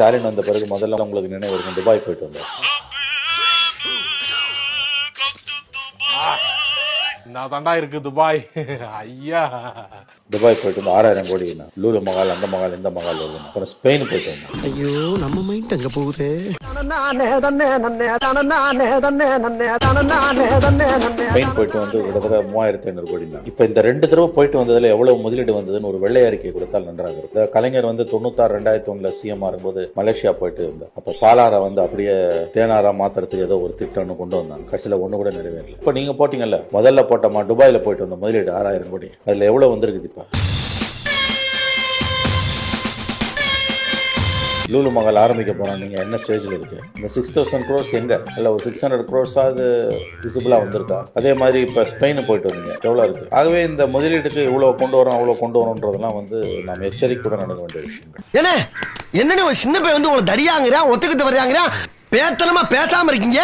ஸ்டாலின் வந்த பிறகு முதல்ல உங்களுக்கு நினைவு இருக்கும், துபாய் போயிட்டு வந்தார். நான் தாண்டா இருக்கு துபாய். ஐயா, துபாய் போயிட்டு வந்து 6000 கோடி லூலு மகால், அந்த மகால், இந்த மகால் வருது. அப்புறம் ஸ்பெயின் போயிட்டு வந்தோம். ஐயோ, நம்ம மைண்ட் அங்க போகுது. ஸ்பெயின் போயிட்டு வந்து கிட்டத்தட்ட 3500 கோடி. இப்ப இந்த 2 தடவை போயிட்டு வந்ததுல எவ்வளவு முதலீடு வந்ததுன்னு ஒரு வெள்ளை அறிக்கை கொடுத்தால் நன்றாக இருக்கும். கலைஞர் வந்து 96 2001 சிஎம் இருக்கும்போது மலேசியா போயிட்டு இருந்தார். அப்ப பாலாரை வந்து அப்படியே தேனாரா மாத்துறதுக்கு ஏதோ ஒரு திட்டம்னு கொண்டு வந்தாங்க. கடைசியில ஒண்ணு கூட நிறைவேறல. இப்ப நீங்க போட்டீங்கல்ல, முதல்ல போட்டோமா துபாயில போயிட்டு வந்த முதலீடு 6000 கோடி. அதுல எவ்வளவு வந்திருக்குது? இப்ப லூலு மகால் ஆரம்பிக்க போறோம், நீங்க என்ன ஸ்டேஜ்ல இருக்கு? இந்த 6000 crores எங்க? இல்ல ஒரு 600 crores ஆவது விசிபிளா வந்திருக்கா? அதே மாதிரி இப்ப ஸ்பெயின் போயிட்டு வந்தீங்க, எவ்வளவு இருக்கு? ஆகவே இந்த முதலீட்டுக்கு இவ்வளவு கொண்டு வரோம், அவ்வளவு கொண்டு வரோன்றதெல்லாம் வந்து நாம் எச்சரிக்கையுடன் நடக்க வேண்டிய விஷயம். என்ன ஒரு சின்ன பையன் வந்து உங்களை தடியாங்கிறான், ஒத்துக்கிட்டு வர்றாங்கிறான், பேத்தனமா பேசாம இருக்கீங்க.